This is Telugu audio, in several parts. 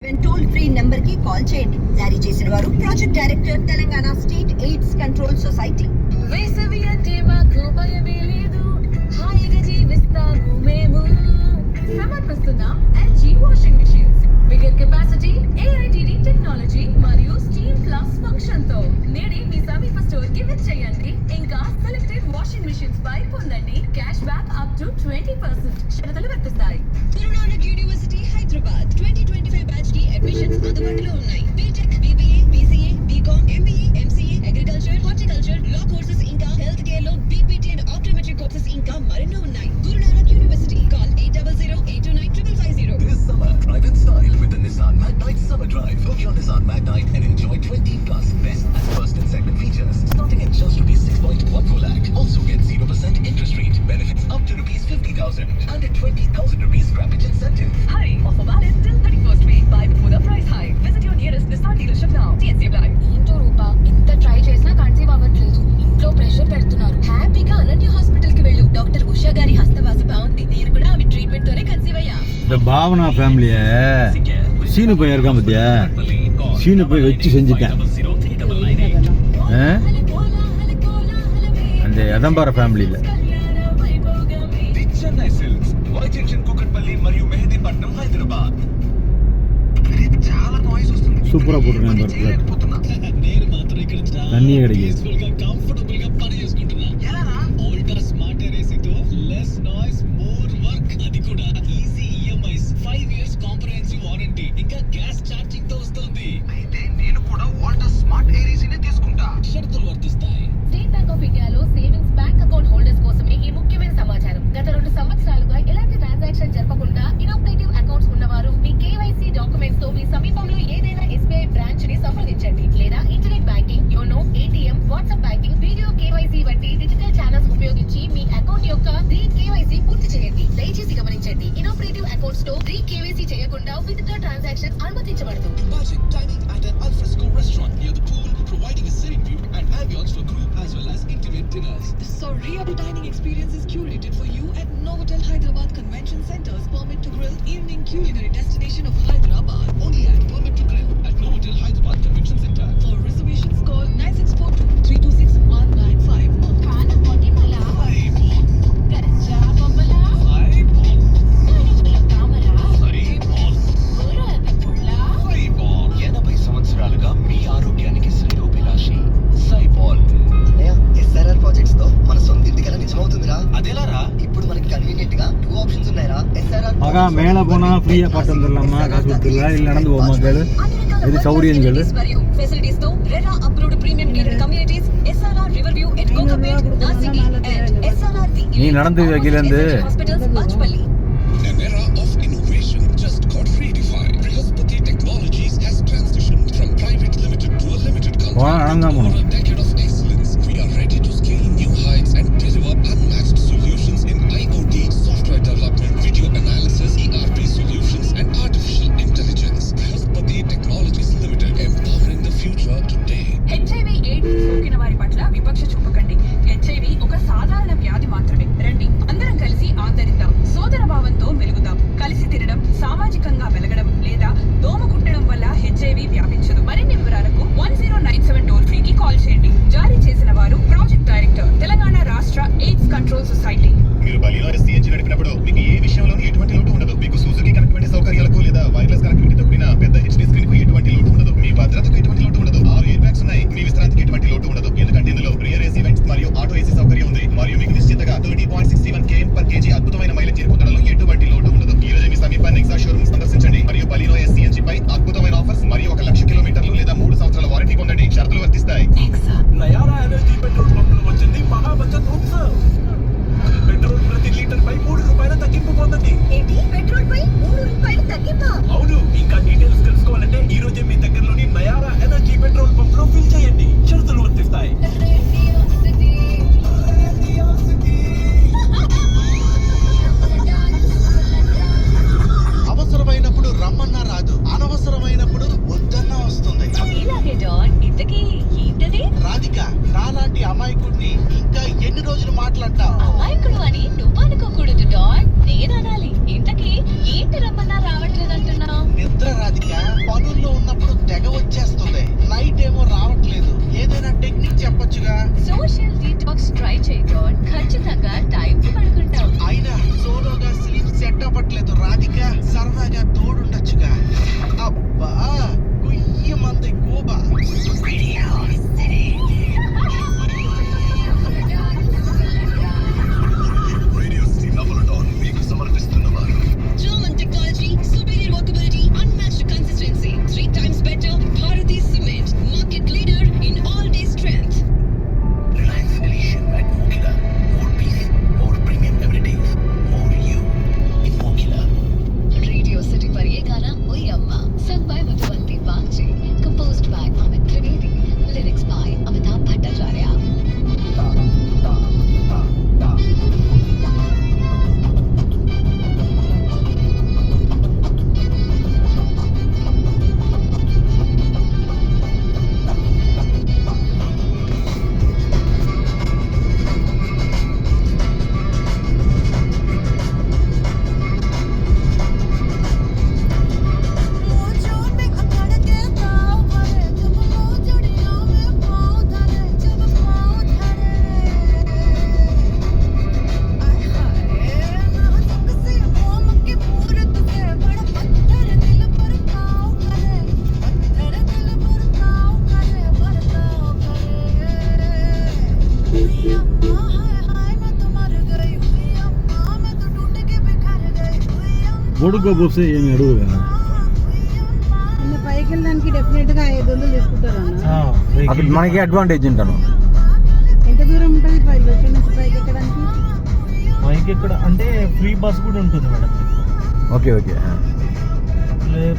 టోల్ ఫ్రీ నెంబర్ కి కాల్ చేయండి. జారీ చేసిన వారు project director, Telangana state AIDS control society. వేసవి అంటే మాకు భయమే లేదు, హాయిగా జీవిస్తాము మేము. సమర్పిస్తున్నాం LG washing machines. Bigger capacity, AITD technology మరియు స్టీమ్ ప్లస్ ఫంక్షన్ తో నేడే మీ సమీప స్టోర్ కి విచ్చేయండి. ఇంకా సెలెక్టెడ్ వాషింగ్ మెషిన్స్ పై పొందండి క్యాష్ బ్యాక్ అప్ టు 20%. షరతులు వర్తిస్తాయి. గురు నానక్ యూనివర్సిటీ హైదరాబాద్ 2025 బ్యాచ్ కి అడ్మిషన్స్ అందుబాటులో ఉన్నాయి. BTech, BBA, BCA, BCom, MBA, MCA, agriculture, horticulture, law courses ఇంకా హెల్త్ కేర్ లో BPT అండ్ ఆప్టోమెట్రీ కోర్సెస్ ఇంకా మరెన్నో ఉన్నాయి. Guru Nanak university. Call 8008295550. This summer, drive in style with the Nissan Magnite Summer Drive. Book your Nissan Magnite and enjoy 20 plus best and first and segment features starting at just rupees 6.14 lakh. Also get 0% interest rate, benefits up to rupees 50,000 and a 20,000 rupees scrappage incentive. Hurry, offer valid till 31st May. Buy before the price hike. Visit your nearest Nissan dealership now. TNC apply. ఏంటో రూపా, ఎంత ట్రై చేసినా కన్సీవ్ అవ్వట్లేదు. ఇంట్లో ప్రెషర్ పెడుతున్నారు. హ్యాపీగా అనన్య హాస్పిటల్ కి వెళ్ళు. డాక్టర్ ఉషా గారి హస్తవాసి బాగుంది. నేను కూడా ఆమె ట్రీట్మెంట్ తోనే కన్సీవ్ అయ్యా. இந்த பாவனா ஃபேமிலியை சீனு போய் இருக்கான் பத்தியா, சீனு போய் வச்சு செஞ்சுட்டேன். அந்த எதம்பார ஃபேமிலியில் Chennai silks, white junction, Kukatpally మరియు మెహదీపట్నం, హైదరాబాద్. చాలా నాయిస్ వస్తుంది. சூப்பராக போட்டுருக்கேன் నేను మాత్రం ఇక్కడ தண்ணி கிடையாது. కంఫర్టబుల్ గా పని చేసుకుంటున్నా. వోల్టాస్ స్మార్ట్ ఏసీతో లెస్ నాయిస్, మోర్ వర్క్. అది కూడా easy EMIs, 5 years comprehensive warranty, ఇంకా గ్యాస్ ఛార్జింగ్ తో వస్తుంది. అయితే నేను కూడా వోల్టాస్ స్మార్ట్ ఏసీనే తీసుకుంటా. షరతులు వర్తిస్తాయి. స్టేట్ బ్యాంక్ ఆఫ్ ఇండియాలో సేవింగ్స్ బ్యాంక్ అకౌంట్ హోల్డర్స్ కోసమే ఈ ముఖ్యమైన సమాచారం. గత 2 సంవత్సరాలుగా ఎలాంటి ట్రాన్సాక్షన్ జరపకుండా ఇనోపరేటివ్ అకౌంట్స్ ఉన్నవారు మీ KYC డాక్యుమెంట్స్ తో మీ సమీపంలో ఏదైనా SBI బ్రాంచ్ ని సంప్రదించండి. లేదా internet banking, YONO, ATM, WhatsApp banking, video KYC వంటి డిజిటల్ ఛానల్స్ ఉపయోగించి మీ అకౌంట్ యొక్క KYC పూర్తి చేయండి. దయచేసి గమనించండి, ఇనోపరేటివ్ అకౌంట్స్ తో KYC చేయకుండా విత్డ్రా ట్రాన్సాక్షన్ అనుమతించబడదు. Budget dining at an alfresco restaurant near the pool, providing a scenic view and ambience for group as well as intimate dinners. The surreal dining experience is curated for you at Novotel Hyderabad Convention Center's Permit to Grill evening culinary destination of Hyderabad. Only at Permit to Grill at Novotel Hyderabad Convention Center. For reservations, call 9642-326-195. కాన పొటిమల Saibon, గజ్జా బొమ్మల Saibon, నడుముల తామర Saibon, గోరద పుల్ల. Saibon. 80 సంవత్సరాలుగా మీ ఆరోగ్యానికి శ్రేయోభిలాషి సైబాల్. SRR ప్రాజెక్ట్స్ తో మన సొంత ఇంటి కల నిజమవుతుందిరా. అదేలారా? ఇప్పుడు మనకి కన్వీనియంట్ గా 2 ఆప్షన్స్ ఉన్నాయిరా. SRR மகா மேலே போனால் ஃப்ரீயாக பாட்டு வந்துடலாமா, காசு கொடுத்துருக்கா, இல்லை நடந்து போமா கேளு. ఇది సౌకర్యం కేಳು. మరియు ఫెసిలిటీస్ తో RERA approved premium gated communities SRR riverview at Kokapet, Nashik and SRR நீ நடந்து வைக்கலேந்து hospitals Bachupally. An era of innovation just got redefined. Brihaspati Technologies has transitioned from private limited to a limited company. போனால் நடந்தான் For போகணும். a decade of excellence, we are ready to scale new heights and deliver unmatched solutions in IoT, software development, video analysis, ERP solutions, and artificial intelligence. Brihaspati Technologies Limited, empowering the future today. HIV AIDS సోకిన వారి పట్ల వివక్ష చూపకండి. HIV ఒక సాధారణ వ్యాధి మాత్రమే. రండి అందరం కలిసి ఆదరిద్దాం, సోదర భావంతో మెలుగుదాం. కలిసి తినడం, సామాజికంగా వెలగడం లేదా దోమ కుట్టడం వల్ల HIV వ్యాపించదు. మరిన్ని వివరాలకు 1097 టోల్ ఫ్రీకి కాల్ చేయండి. తోడుకోపోతే ఏమి అడుగు కదా. పైకి వెళ్ళడానికి డెఫినెట్ గా 500 తీసుకుంటారు అన్న. అక్కడ మనకి అడ్వాంటేజ్ ఉంటాను. ఎంత దూరం ఉంటుంది ఇక్కడ నుంచి పైకి ఎక్కడానికి? పైకి ఎక్కడ అంటే ఫ్రీ బస్ కూడా ఉంటుంది మేడం. Okay okay.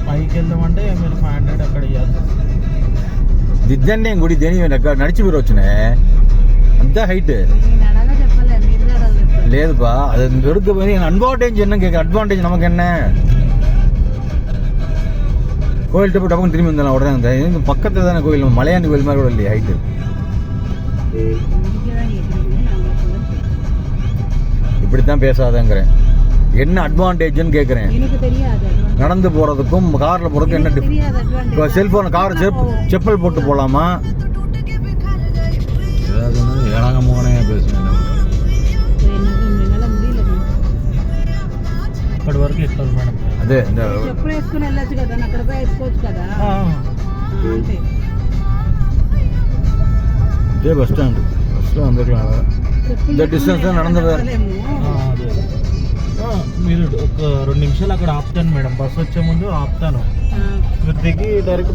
పైకి వెళ్దామంటే మీరు 500 అక్కడ ఇవ్వాలి. దిద్దండి గుడి దేని నడిచి మీరు వచ్చినాయి అంత హైట్ నేను అడగా చెప్పలే, మీరు కూడా అడగలేదు. లేదు బా அது எடுக்க போய் அட்வான்டேஜ் என்ன கேட்க அட்வான்டேஜ் நமக்கு என்ன கோயில்கிட்ட போய் டபுக்கு திரும்பி வந்தலாம் உடனே இந்த பக்கத்தில் தானே கோயில் மலையாண்டி கோயில் மாதிரி கூட இல்லையா ஹைட்டு இப்படித்தான் பேசாதங்கிறேன் என்ன அட்வான்டேஜ்னு கேட்குறேன் எனக்கு தெரியாது advantage. நடந்து போகிறதுக்கும் காரில் போகிறதுக்கும் என்ன எனக்கு தெரியாது advantage. இப்போ செல்ஃபோன் கார் செப்பல் போட்டு போகலாமா ஏதாவது ஏழாங்கமோனே பேசுவேன் ఎన్నాళ్ళ முடியல. అక్కడి వరకు ఎక్కాలి మేడం. అదే இந்த చెప్పులు వేసుకుని వెళ్ళొచ్చు కదా, అక్కడ పోయి వేసుకోవచ్చు కదా. అంతే. இதே பஸ் ஸ்டாண்டு வந்துருக்கலாம் இந்த டிஸ்டன்ஸ் தான் நடந்து మీరు ఒక 2 నిమిషాలు అక్కడ ఆపుతాను మేడం. బస్ వచ్చే ముందు ఆపుతాను. మీరు దిగి డైరెక్ట్